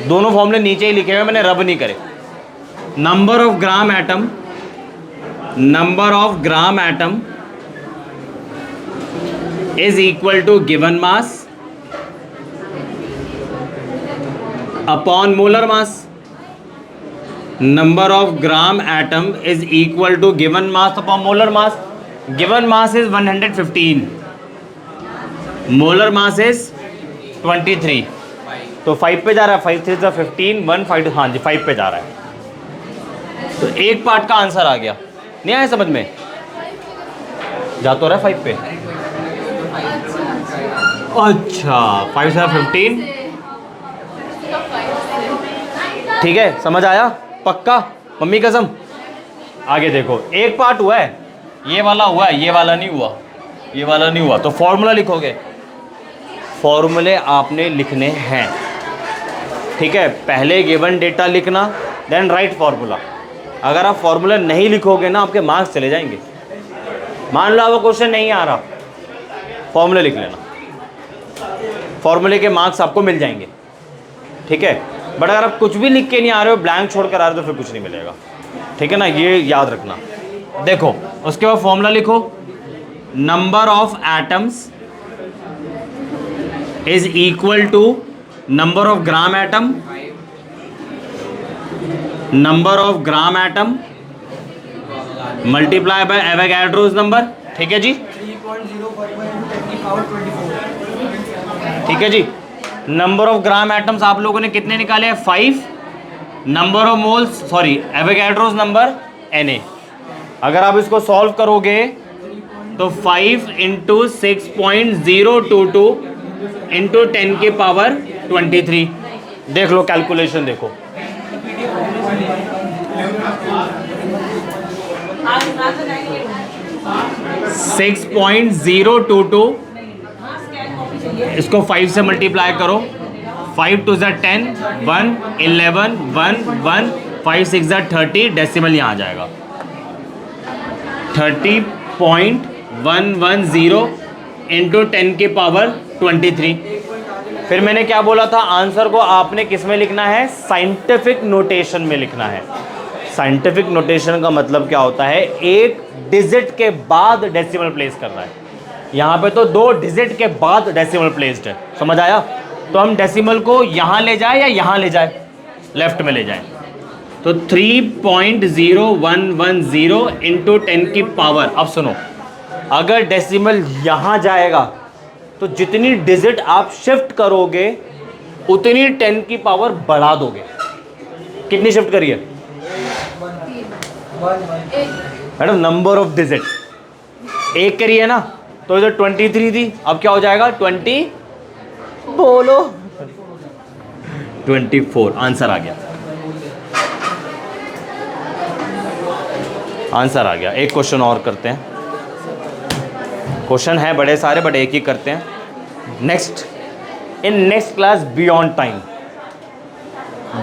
दोनों फॉर्मूले नीचे ही लिखे हुए, मैंने रब नहीं करे। Number of gram atom, number of gram atom is equal to given mass upon molar mass. Number of gram atom is equal to given mass upon molar mass. Given mass is 115, molar mass is 23। तो 5 पे जा रहा है, 5 3 15, 1 5, हाँ जी 5 पे जा रहा है। तो एक पार्ट का आंसर आ गया। नहीं आया समझ में? जा तो रहा है 5 पे। अच्छा 5 7 15, ठीक है, समझ आया? पक्का? मम्मी कसम। आगे देखो, एक पार्ट हुआ है, ये वाला हुआ है, ये वाला नहीं हुआ, ये वाला नहीं हुआ। तो फॉर्मूला लिखोगे। फॉर्मूले आपने लिखने हैं। ठीक है, पहले गिवन डेटा लिखना, देन राइट फॉर्मूला। अगर आप फॉर्मूला नहीं लिखोगे ना, आपके मार्क्स चले जाएंगे। मान लो आपको क्वेश्चन नहीं आ रहा, फॉर्मूले लिख लेना, फॉर्मूले के मार्क्स आपको मिल जाएंगे। ठीक है, बट अगर आप कुछ भी लिख के नहीं आ रहे हो, ब्लैंक छोड़ कर आ रहे हो, तो फिर कुछ नहीं मिलेगा। ठीक है ना, ये याद रखना। देखो उसके बाद फॉर्मूला लिखो। Number of atoms is equal to number of gram atom, number of gram atom multiply by Avogadro's number. ठीक है जी, 3.0 ठीक है जी। नंबर ऑफ ग्राम एटम्स आप लोगों ने कितने निकाले हैं? 5। Number of moles, sorry Avogadro's number Na। अगर आप इसको सॉल्व करोगे तो 5 इंटू 6.022 इंटू 10 की पावर 23। देख लो कैलकुलेशन, देखो 6.022, इसको 5 से मल्टीप्लाई करो। 5 2 10, 1 11 1 1, 5 6 30, डेसिमल यहाँ आ जाएगा 30.110 इंटू 10 की पावर 23। फिर मैंने क्या बोला था? आंसर को आपने किस में लिखना है? साइंटिफिक नोटेशन में लिखना है। साइंटिफिक नोटेशन का मतलब क्या होता है? एक डिजिट के बाद डेसिमल प्लेस करना है। यहाँ पे तो 2 डिजिट के बाद डेसिमल प्लेस्ड है। समझ आया? तो हम डेसिमल को यहाँ ले जाए या यहाँ ले जाए? लेफ्ट में ले जाए। तो 3.0110 इंटू 10 की पावर। अब सुनो, अगर डेसिमल यहाँ जाएगा तो जितनी डिजिट आप शिफ्ट करोगे उतनी 10 की पावर बढ़ा दोगे। कितनी शिफ्ट करिए मैडम? नंबर ऑफ डिजिट एक करिए ना, तो इधर 23 थी, अब क्या हो जाएगा? 20, बोलो 24। आंसर आ गया, आंसर आ गया। एक क्वेश्चन और करते हैं। क्वेश्चन है बड़े सारे, बट एक ही करते हैं। Next, in next class beyond time.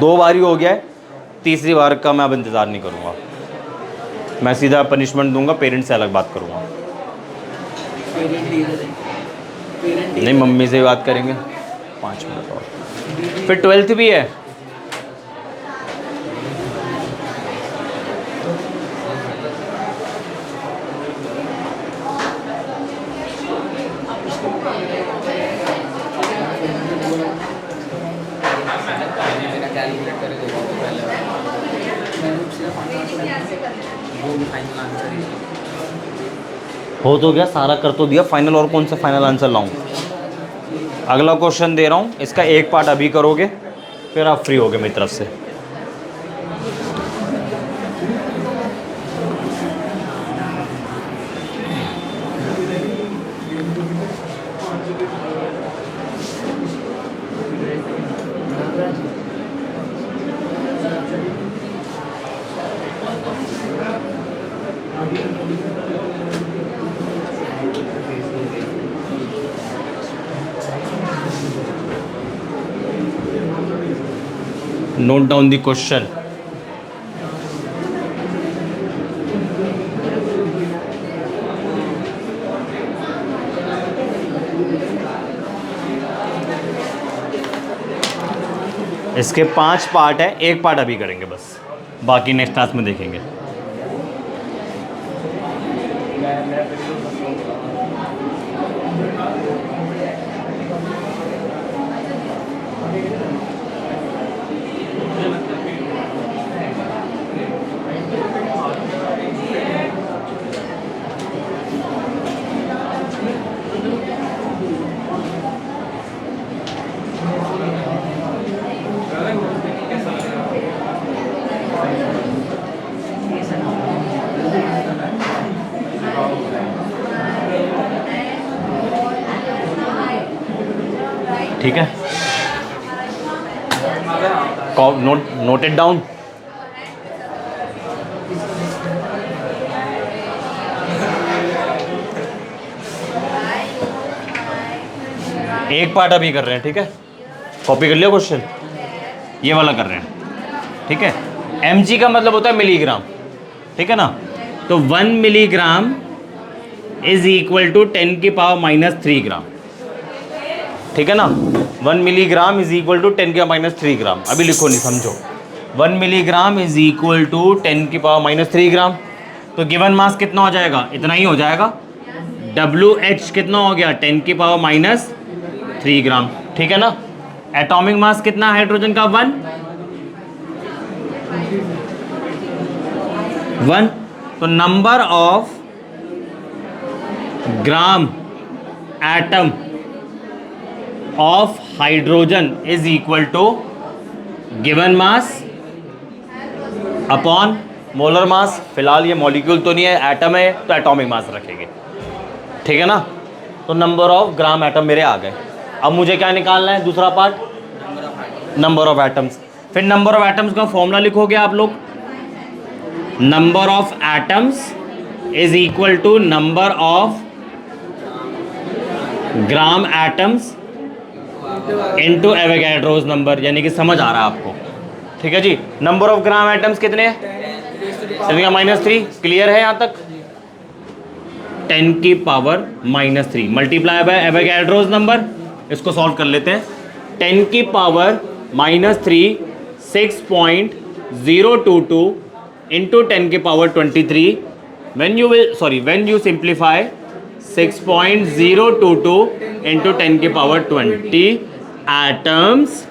2 बार ही हो गया है, तीसरी बार का मैं अब इंतज़ार नहीं करूँगा। मैं सीधा पनिशमेंट दूंगा, पेरेंट्स से अलग बात करूँगा। नहीं, मम्मी से बात करेंगे 5 मिनट और। फिर 12th भी है। हो तो गया, सारा कर तो दिया फाइनल, और कौन सा फाइनल आंसर लाऊं। अगला क्वेश्चन दे रहा हूं, इसका एक पार्ट अभी करोगे, फिर आप फ्री होगे मेरी तरफ से। Note down the question. इसके 5 पार्ट है, एक पार्ट अभी करेंगे बस, बाकी नेक्स्ट क्लास में देखेंगे। ठीक है, नोट इट डाउन। एक पार्ट अभी कर रहे हैं, ठीक है, कॉपी कर लिया क्वेश्चन, ये वाला कर रहे हैं, ठीक है। mg का मतलब होता है मिलीग्राम, ठीक है ना। तो 1 मिलीग्राम इज इक्वल टू 10 की पावर -3 ग्राम, ठीक है ना। 1 मिलीग्राम इज इक्वल टू 10 की पावर -3 ग्राम। अभी लिखो नहीं, समझो। 1 मिलीग्राम इज इक्वल टू 10 की पावर -3 ग्राम। तो गिवन मास कितना हो जाएगा, इतना ही हो जाएगा। WH कितना हो गया, 10 की पावर -3 ग्राम, ठीक है ना। एटॉमिक मास कितना हाइड्रोजन का, 1। तो number of gram atom of hydrogen is equal to given mass upon molar mass. फिलहाल ये मॉलिक्यूल तो नहीं है, एटम है, तो एटॉमिक मास रखेंगे, ठीक है ना। तो नंबर ऑफ ग्राम एटम मेरे आ गए। अब मुझे क्या निकालना है, दूसरा पार्ट, नंबर ऑफ एटम्स। फिर नंबर ऑफ एटम्स का फॉर्मूला लिखोगे आप लोग, number of atoms is equal to number of gram atoms into Avogadro's number, यानी कि समझ आ रहा है आपको, ठीक है जी। नंबर ऑफ ग्राम एटम्स कितने हैं, -3, क्लियर है यहाँ तक। 10 की power -3 multiply by Avogadro's number, इसको सॉल्व कर लेते हैं। 10 की पावर -3 6.022 इंटू 10 की power 23, when you simplify 6.022 into 10 की पावर 20 एटम्स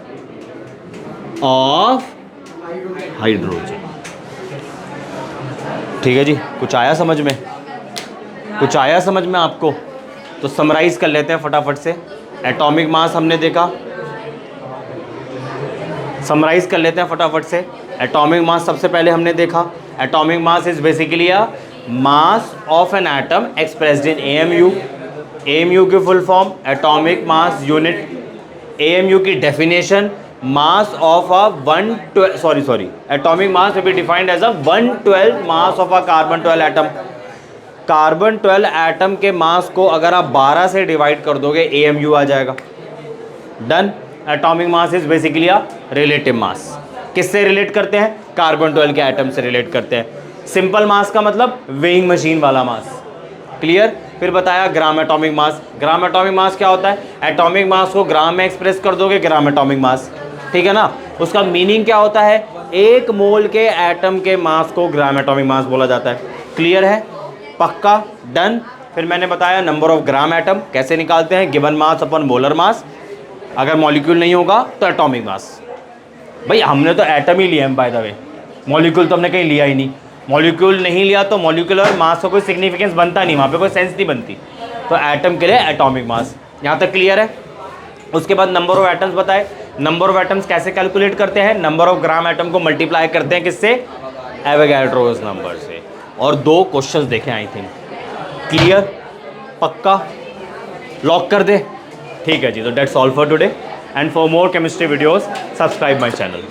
ऑफ हाइड्रोजन, ठीक है जी। कुछ आया समझ में, कुछ आया समझ में आपको। तो समराइज कर लेते हैं फटाफट से। एटॉमिक मास हमने देखा, समराइज कर लेते हैं फटाफट से। एटॉमिक मास सबसे पहले हमने देखा, atomic mass is basically a mass of an atom expressed in AMU। AMU की फुल फॉर्म एटॉमिक मास यूनिट। AMU की definition, mass of a atomic mass will be defined as a 1/12 mass of a carbon 12 atom. Carbon 12 atom के mass को अगर आप 12 से divide कर दोगे AMU आ जाएगा। Done. Atomic mass is basically a relative mass. किससे रिलेट करते हैं, कार्बन 12 के एटम से रिलेट करते हैं। सिंपल मास का मतलब वेइंग मशीन वाला मास, क्लियर। फिर बताया ग्राम एटॉमिक मास। ग्राम एटॉमिक मास क्या होता है, एटॉमिक मास को ग्राम में एक्सप्रेस कर दोगे, ग्राम एटॉमिक मास। ठीक है ना। उसका मीनिंग क्या होता है, एक मोल के एटम के मास को ग्राम एटॉमिक मास बोला जाता है। क्लियर है, पक्का, डन। फिर मैंने बताया नंबर ऑफ ग्राम एटम कैसे निकालते हैं, गिवन मास अपन मोलर मास, अगर मॉलिक्यूल नहीं होगा तो एटॉमिक मास। भाई हमने तो एटम ही लिया है बाय द वे, मॉलिक्यूल तो हमने कहीं लिया ही नहीं। मॉलिक्यूल नहीं लिया तो मॉलिक्यूलर मास का कोई सिग्निफिकेंस बनता नहीं, वहाँ पे कोई सेंस नहीं बनती। तो एटम के लिए एटॉमिक मास, यहाँ तक क्लियर है। उसके बाद नंबर ऑफ एटम्स बताए। नंबर ऑफ एटम्स कैसे कैलकुलेट करते हैं, नंबर ऑफ ग्राम एटम को मल्टीप्लाई करते हैं किससे, एवोगैड्रोस नंबर से। और 2 क्वेश्चंस देखें आई थिंक। क्लियर, पक्का, लॉक कर दे। ठीक है जी, तो that's all for today and for more chemistry videos subscribe my channel.